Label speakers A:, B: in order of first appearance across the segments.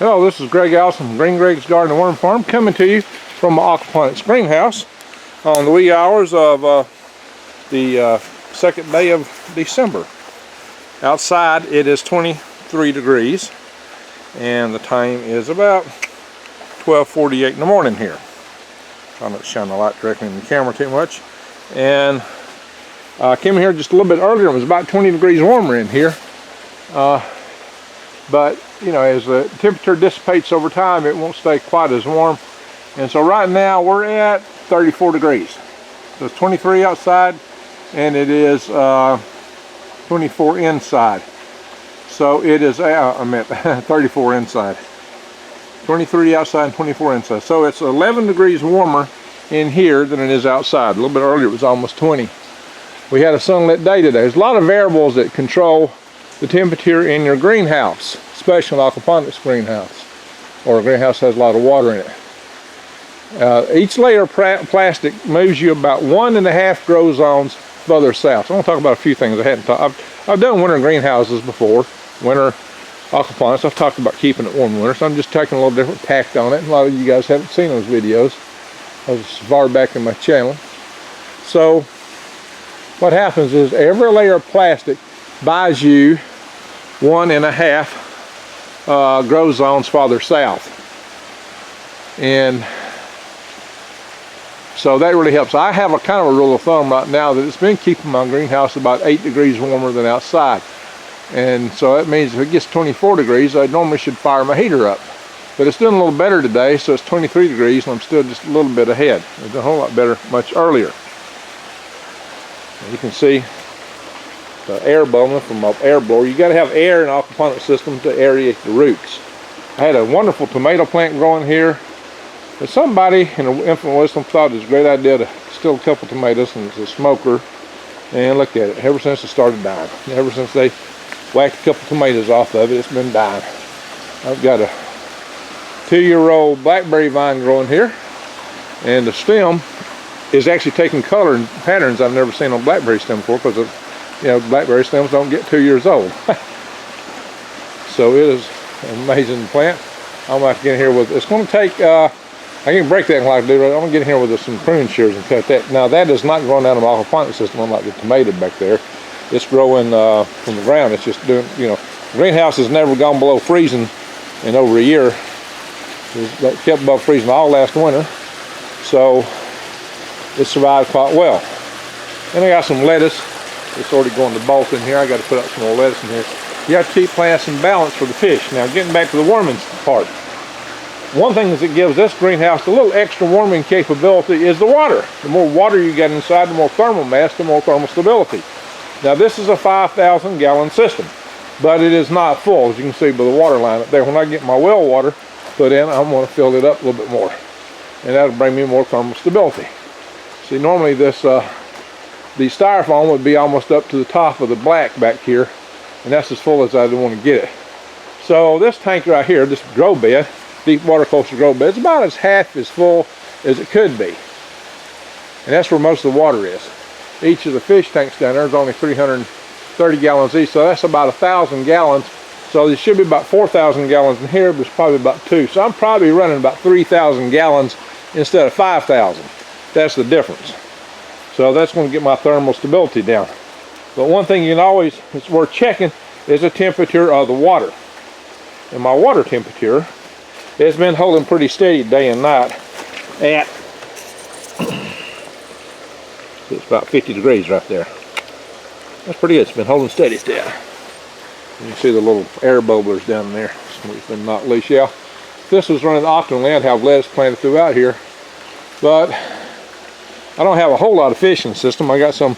A: Hello, this is Greg Allison from Green Greg's Garden and Worm Farm, coming to you from my Aquaponics greenhouse on the wee hours of the second day of December. Outside it is 23 degrees and the time is about 12:48 in the morning here. Trying not to shine the light directly in the camera too much. And I came here just a little bit earlier. It was about 20 degrees warmer in here. But you know, as the temperature dissipates over time, it won't stay quite as warm. And so right now we're at 34 degrees. So it's 23 outside and it is 24 inside. So it is, I meant 34 inside. 23 outside and 24 inside. So it's 11 degrees warmer in here than it is outside. A little bit earlier it was almost 20. We had a sunlit day today. There's a lot of variables that control the temperature in your greenhouse, especially an aquaponics greenhouse, or a greenhouse that has a lot of water in it. Each layer of plastic moves you about 1.5 grow zones further south. So I want to talk about a few things I hadn't talked. I've done winter greenhouses before, winter aquaponics. I've talked about keeping it warm in winter, so I'm just taking a little different tact on it. A lot of you guys haven't seen those videos. I was far back in my channel. So what happens is every layer of plastic buys you 1.5 grow zones farther south, and so that really helps. I have a kind of a rule of thumb right now that it's been keeping my greenhouse about 8 degrees warmer than outside, and so that means if it gets 24 degrees I normally should fire my heater up, but it's doing a little better today, so it's 23 degrees and I'm still just a little bit ahead. It's a whole lot better much earlier. You can see the air blowing from my air blower. You got to have air in an aquaponic system to aerate the roots. I had a wonderful tomato plant growing here, but somebody in the infinite wisdom thought it was a great idea to steal a couple tomatoes, and it's a smoker, and look at it. Ever since it started dying, ever since they whacked a couple tomatoes off of it, it's been dying. I've got a 2-year-old blackberry vine growing here, and the stem is actually taking color and patterns I've never seen on blackberry stem before, because you know, blackberry stems don't get 2 years old. So it is an amazing plant. I'm going to have to get in here with, it's going to take, I can break that like I do, I'm going to get in here with some prune shears and cut that. Now that is not growing out of my aquaponic system unlike the tomato back there. It's growing from the ground. It's just doing, you know, the greenhouse has never gone below freezing in over a year. It kept above freezing all last winter. So it survived quite well. And I got some lettuce. It's already going to bolt in here. I got to put up some more lettuce in here. You have to keep plants in balance for the fish. Now getting back to the warming part. One thing that gives this greenhouse a little extra warming capability is the water. The more water you get inside, the more thermal mass, the more thermal stability. Now this is a 5,000 gallon system, but it is not full, as you can see by the water line up there. When I get my well water put in, I'm going to fill it up a little bit more, and that'll bring me more thermal stability. See, normally this the styrofoam would be almost up to the top of the black back here, and that's as full as I want to get it. So this tank right here, this grow bed, deep water coastal grow bed, it's about half as full as it could be, and that's where most of the water is. Each of the fish tanks down there is only 330 gallons each, so that's about 1,000 gallons. So there should be about 4,000 gallons in here, but it's probably about 2. So I'm probably running about 3,000 gallons instead of 5,000. That's the difference. So that's going to get my thermal stability down. But one thing you can always, it's worth checking, is the temperature of the water. And my water temperature has been holding pretty steady day and night at, it's about 50 degrees right there. That's pretty good. It's been holding steady still. You can see the little air bubblers down there. It's been knocked loose. Yeah, this was running optimally. I'd have lettuce planted throughout here, but I don't have a whole lot of fish in the system. I got some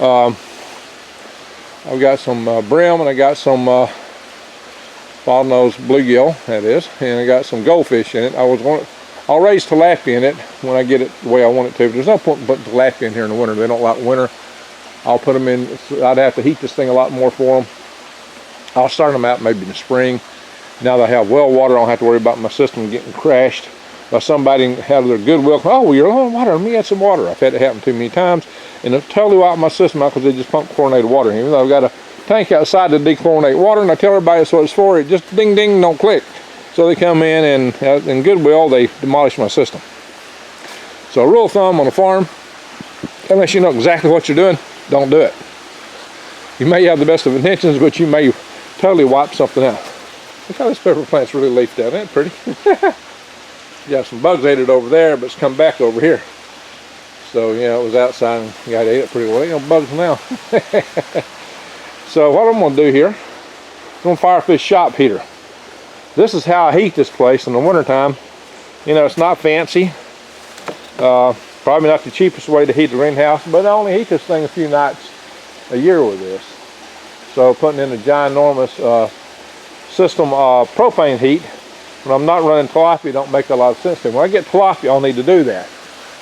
A: I've got some brim, and I got some bottlenose bluegill, that is, and I got some goldfish in it. I'll raise tilapia in it when I get it the way I want it to. But there's no point in putting tilapia in here in the winter. They don't like winter. I'll put them in. I'd have to heat this thing a lot more for them. I'll start them out maybe in the spring. Now that I have well water, I don't have to worry about my system getting crashed by somebody have their goodwill. Oh, well, you're low on water. Let me add some water. I've had it happen too many times, and it's totally wiped my system out because they just pump chlorinated water in. Even though I've got a tank outside to dechlorinate water, and I tell everybody that's what it's for. It just ding ding, don't click. So they come in and in goodwill, they demolish my system. So a rule of thumb on a farm, unless you know exactly what you're doing, don't do it. You may have the best of intentions, but you may totally wipe something out. Look how this pepper plant's really leafed out. Ain't it pretty? You got some bugs ate it over there, but it's come back over here. So, you know, it was outside and the guy ate it pretty well. Ain't no bugs now. So what I'm going to do here, I'm going to fire up this shop heater. This is how I heat this place in the wintertime. You know, it's not fancy. Probably not the cheapest way to heat the greenhouse, but I only heat this thing a few nights a year with this. So putting in a ginormous system of propane heat, when I'm not running tilapia, don't make a lot of sense to me. When I get tilapia, I'll need to do that.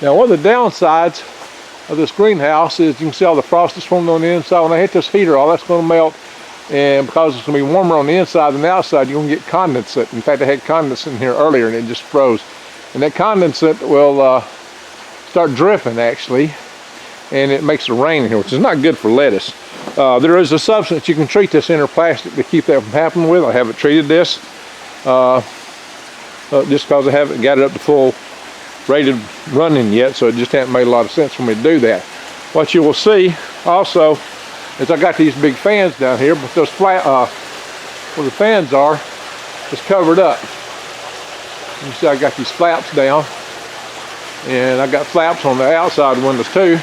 A: Now, one of the downsides of this greenhouse is you can see all the frost is forming on the inside. When I hit this heater, all that's going to melt, and because it's going to be warmer on the inside than the outside, you're going to get condensate. In fact, I had condensate in here earlier and it just froze. And that condensate will start dripping actually, and it makes it rain in here, which is not good for lettuce. There is a substance you can treat this inner plastic to keep that from happening with. I haven't treated this just because I haven't got it up to full rated running yet, so it just hasn't made a lot of sense for me to do that. What you will see also is I got these big fans down here, but those flat where the fans are is covered up. You see I got these flaps down, and I got flaps on the outside windows too.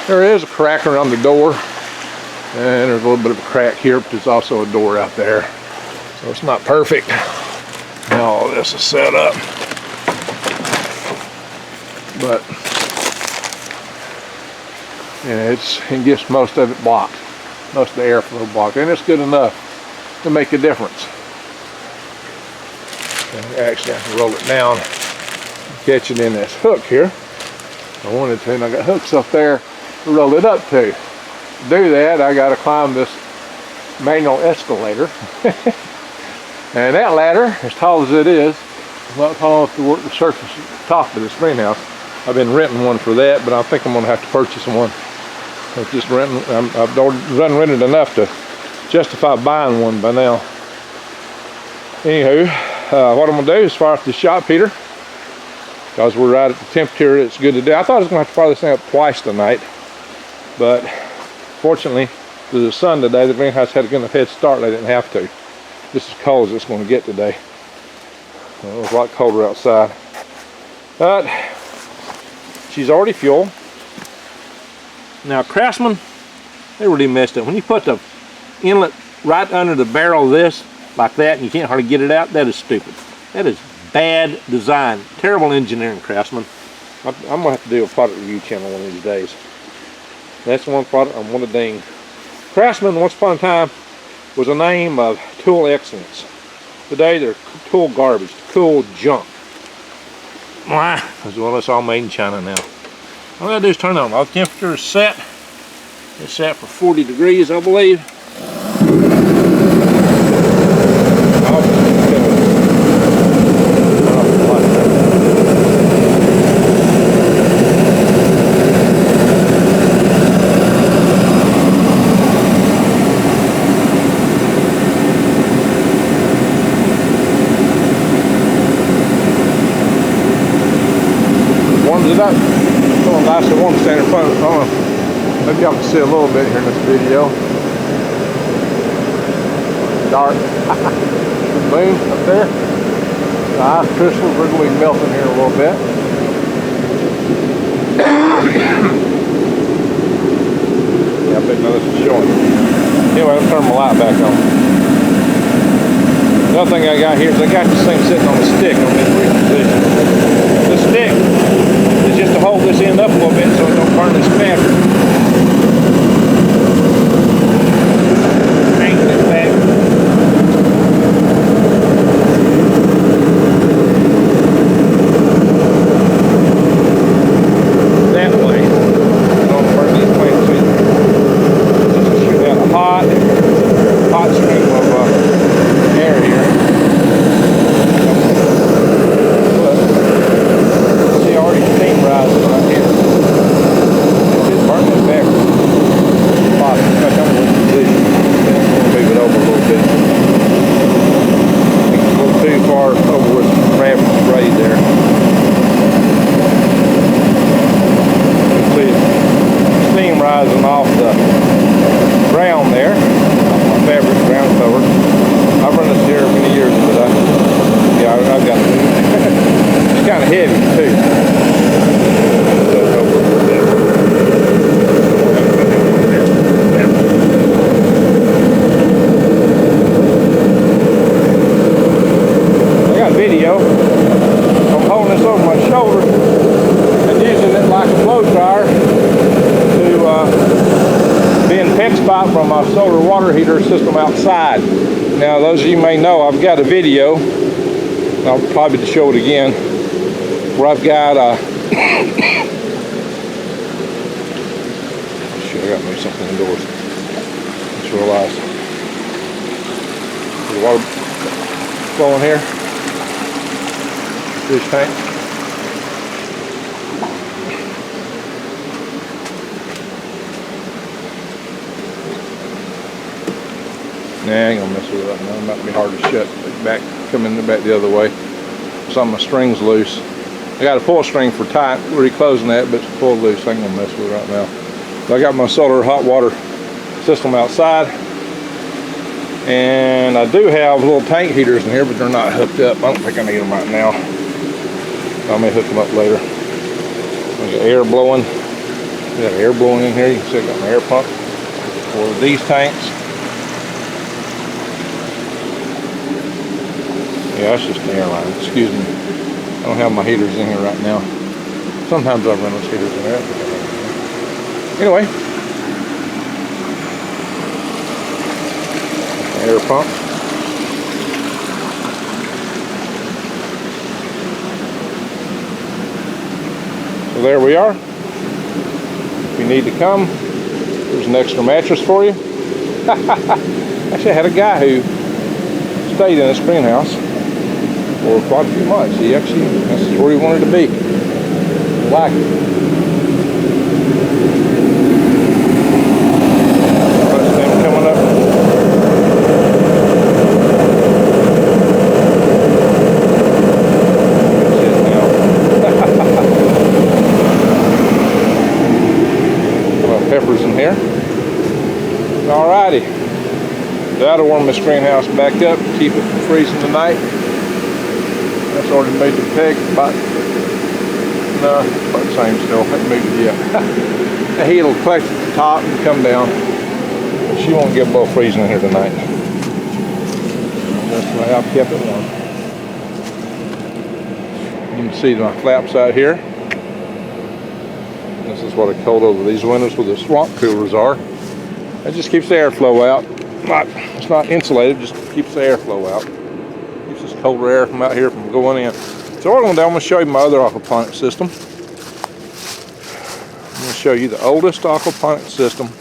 A: There is a crack around the door, and there's a little bit of a crack here, but there's also a door out there, so it's not perfect. Now all this is set up, but it gets most of it blocked, most of the airflow blocked, and it's good enough to make a difference. And actually, I can roll it down, catch it in this hook here. I wanted to, and I got hooks up there to roll it up to. To do that, I got to climb this manual escalator. And that ladder, as tall as it is not tall enough to work the surface top of this greenhouse. I've been renting one for that, but I think I'm going to have to purchase one. I've just I've rented enough to justify buying one by now. Anywho, what I'm going to do is fire up the shop heater, because we're right at the temperature it's good to do. I thought I was going to have to fire this thing up twice tonight, but fortunately, there's the sun today. The greenhouse had a good enough head start, they didn't have to. This is cold as it's going to get today. It was a lot colder outside. But she's already fueled. Now Craftsman, they really messed up. When you put the inlet right under the barrel of this, like that, and you can't hardly get it out, that is stupid. That is bad design. Terrible engineering, Craftsman. I'm going to have to do a product review channel one of these days. That's one product I want to ding. Craftsman, once upon a time, was a name of tool excellence. Today they're tool garbage, tool junk. Well, it's all made in China now. All I gotta do is turn it on. All the temperature is set. It's set for 40 degrees, I believe. It up. It's a little nice and warm standing in front of it. Maybe y'all can see a little bit here in this video. Dark. The moon up there. The ice crystals are going to be melting here a little bit. Yeah, I bet this is showing. Anyway, I'll turn my light back on. Another thing I got here is I got this thing sitting on a stick on this position. The stick is just to hold this end up a little bit so it don't burn this fabric. Hanging it back. That way. Don't burn these plants either. Just shoot out a hot stream of air here. Rising right here. It's burning over with some rabbit spray there. You can see steam rising off the ground there, off my fabric ground cover. I've run this here many years, but I've got it. It's kind of heavy too. Video. I'm holding this over my shoulder and using it like a blow dryer to be in pet spot from my solar water heater system outside. Now, those of you may know, I've got a video, I'll probably show it again, where I've got shit, I got to move something indoors. Just realized the water flowing here. Fish tank. Nah, I ain't gonna mess with it right now. It might be hard to shut. Back, coming back the other way. Some of my string's loose. I got a pull string for tight, reclosing that, but it's pulled loose. I ain't gonna mess with it right now. So I got my solar hot water system outside, and I do have little tank heaters in here, but they're not hooked up. I don't think I need them right now. I may hook them up later. There's air blowing. We got air blowing in here. You can see I got my air pump for these tanks. Yeah, that's just an air line. Excuse me. I don't have my heaters in here right now. Sometimes I run those heaters in there. Anyway, air pump. So there we are. If you need to come, there's an extra mattress for you. Actually, I had a guy who stayed in this greenhouse for quite a few months. He actually, this is where he wanted to be. He liked it. First thing coming up. Peppers in here. Alrighty. That'll warm this greenhouse back up, keep it from freezing tonight. That's already made the peg about, no, about the same still. Haven't moved it yet. The heat will collect at the top and come down. She won't get below freezing in here tonight. That's the way I've kept it warm. You can see my flaps out here. This is what I coat over these windows where the swamp coolers are. It just keeps the airflow out. It's not insulated, just keeps the airflow out. Keeps this colder air from out here from going in. So what I'm going to do, I'm going to show you my other aquaponics system. I'm going to show you the oldest aquaponics system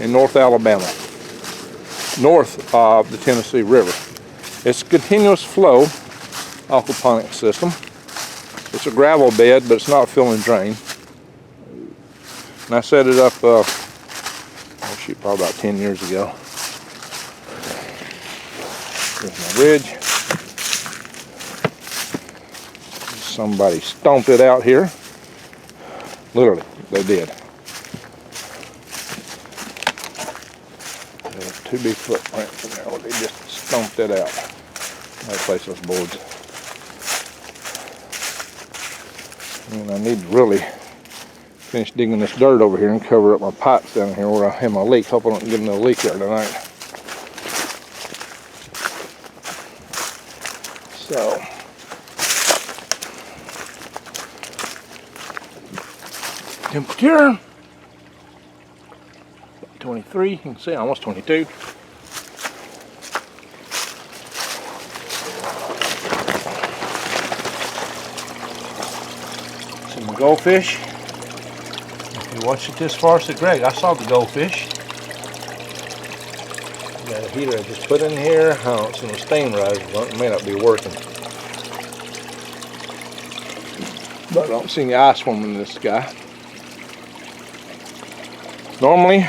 A: in North Alabama, north of the Tennessee River. It's a continuous flow aquaponics system. It's a gravel bed, but it's not fill and drain. And I set it up, oh shoot, probably about 10 years ago. Here's my ridge. Somebody stomped it out here. Literally, they did. There's 2 big footprints in there. They just stomped it out. I'll place those boards. And I need to really finish digging this dirt over here and cover up my pipes down here where I have my leak. Hope I don't get another leak there tonight. So, temperature 23. You can see almost 22. Some goldfish. If you watched it this far, said Greg, I saw the goldfish. Got a heater I just put in here. Oh, it's in the steam riser. It may not be working. But I don't see any ice forming in this guy. Normally,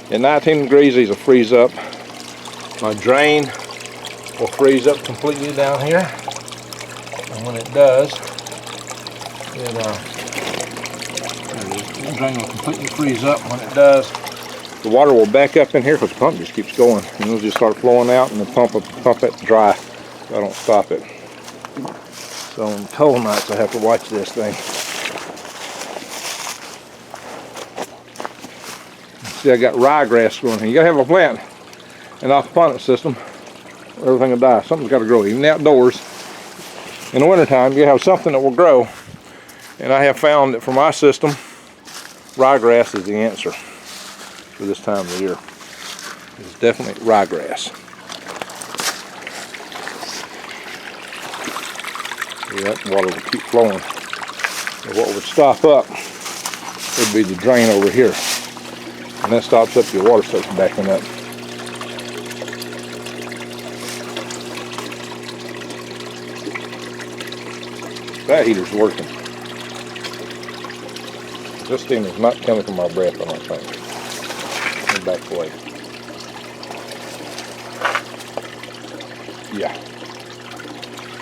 A: at 19 degrees, these will freeze up. My drain will freeze up completely down here. And when it does, the drain will completely freeze up. When it does, the water will back up in here because the pump just keeps going. And it'll just start flowing out, and the pump it dry. So I don't stop it. So on cold nights, I have to watch this thing. See, I got ryegrass growing here. You gotta have a plant, an aquaponics system, or everything will die. Something's got to grow, even outdoors. In the wintertime, you have something that will grow. And I have found that for my system, ryegrass is the answer for this time of the year. It's definitely ryegrass. See, that water will keep flowing. And what would stop up would be the drain over here. And that stops up, your water starts backing up. That heater's working. This steam is not coming from my breath, I don't think. Let me back away. Yeah.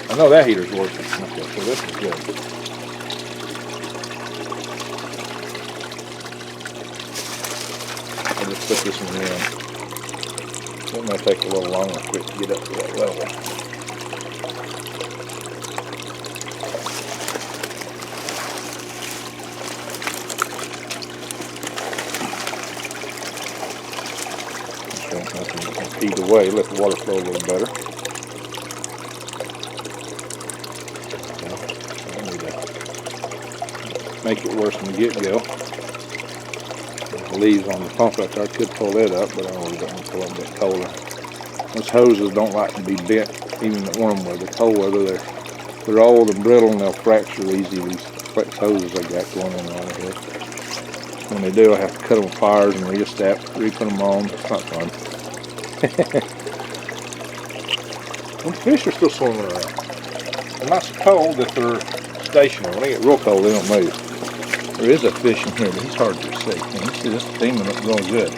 A: I know that heater's working. Okay, so this is good. I'll just put this one in. It might take a little longer for it to get up to that level. Either way, let the water flow a little better. I need to make it worse from the get-go. The leaves on the pump right there, I could pull it up, but I don't want to pull it a bit colder. Those hoses don't like to be bent, even at warm weather. Cold weather, they're old and brittle, and they'll fracture easy. These flex hoses I got going on out here. When they do, I have to cut them with pliers and re-put them on. It's not fun. The fish are still swimming around. They're not so cold that they're stationary. When they get real cold, they don't move. There is a fish in here, but he's hard to see. And you see this steaming up real good.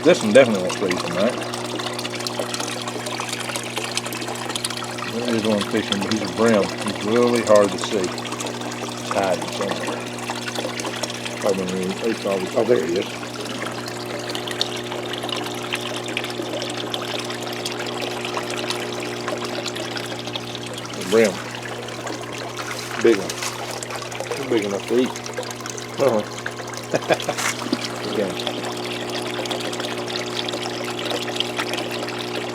A: This one definitely won't freeze tonight. There is one fishing, but he's a brim. He's really hard to see. He's hiding somewhere. Oh, there he is. Brim. Big one. They're big enough to eat. Uh-huh. Again.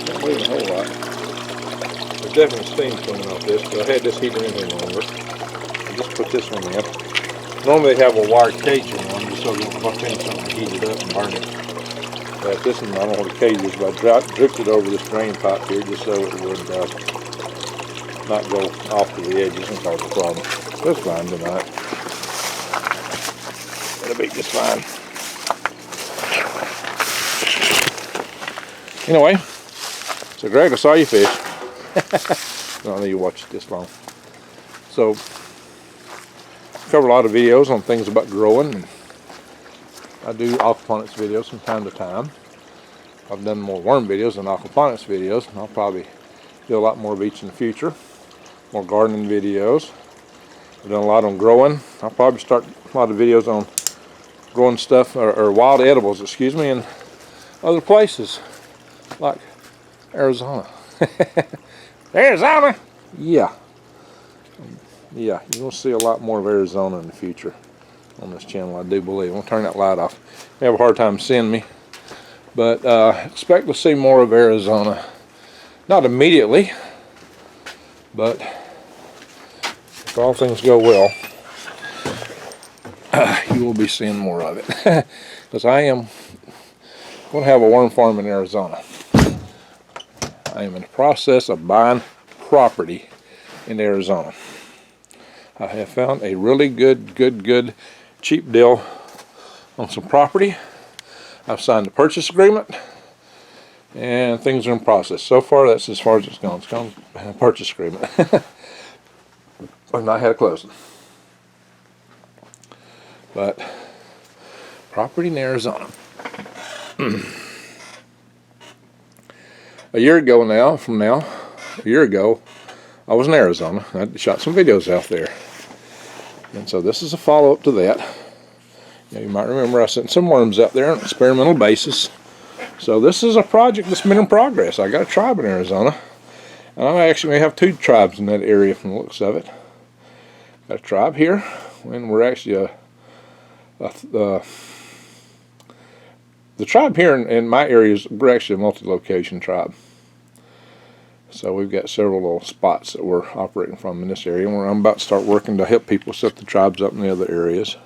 A: Not moving a whole lot. There's definitely steam coming off this, but I had this heater in here longer. I just put this one in. Normally they have a wired cage in one, just so you don't buck in something, heat it up and burn it. But this one, I don't know what the cage is, but I dripped it over this drain pipe here just so it would not go off to the edges and cause a problem. That's fine tonight. It'll be just fine. Anyway, so Greg, I saw you fish. I don't know you watched it this long. So, cover a lot of videos on things about growing. And I do aquaponics videos from time to time. I've done more worm videos than aquaponics videos, and I'll probably do a lot more of each in the future. More gardening videos. I've done a lot on growing. I'll probably start a lot of videos on growing stuff, or wild edibles, excuse me, in other places, like Arizona. Arizona? Yeah. Yeah, you're going to see a lot more of Arizona in the future on this channel, I do believe. I'm going to turn that light off. You have a hard time seeing me, but expect to see more of Arizona. Not immediately, but if all things go well, you will be seeing more of it. Because I am going to have a worm farm in Arizona. I am in the process of buying property in Arizona. I have found a really good cheap deal on some property. I've signed a purchase agreement, and things are in process. So far, that's as far as it's gone. It's gone purchase agreement. I've not had a closing. But property in Arizona. A year ago now, a year ago, I was in Arizona. I shot some videos out there. And so this is a follow-up to that. You might remember I sent some worms out there on an experimental basis. So this is a project that's been in progress. I got a tribe in Arizona. And I actually have 2 tribes in that area from the looks of it. Got a tribe here, and we're actually the tribe here in my area we're actually a multi-location tribe. So we've got several little spots that we're operating from in this area, and I'm about to start working to help people set the tribes up in the other areas.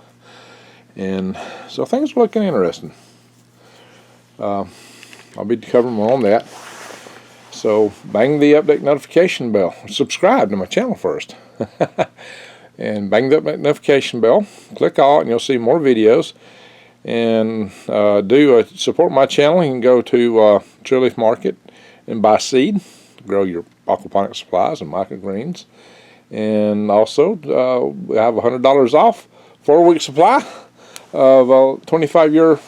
A: And so things are looking interesting. I'll be covering more on that. So bang the update notification bell. Subscribe to my channel first. And bang the update notification bell. Click all and you'll see more videos. And support my channel. You can go to Tree Leaf Market and buy seed to grow your aquaponics supplies and microgreens. And also we have $100 off 4-week supply of 25-year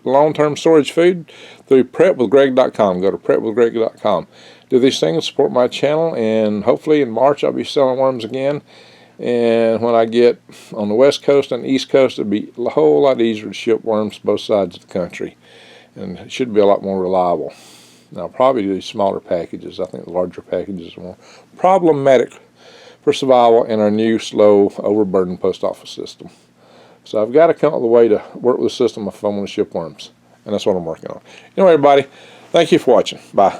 A: long-term storage food through prepwithgreg.com. Go to prepwithgreg.com. Do these things, support my channel, and hopefully in March I'll be selling worms again. And when I get on the West Coast and the East Coast, it'll be a whole lot easier to ship worms both sides of the country. And it should be a lot more reliable. Now I'll probably do smaller packages. I think the larger packages are more problematic for survival in our new, slow, overburdened post office system. So I've got to come up with a way to work with the system if I want to ship worms. And that's what I'm working on. Anyway, everybody, thank you for watching. Bye.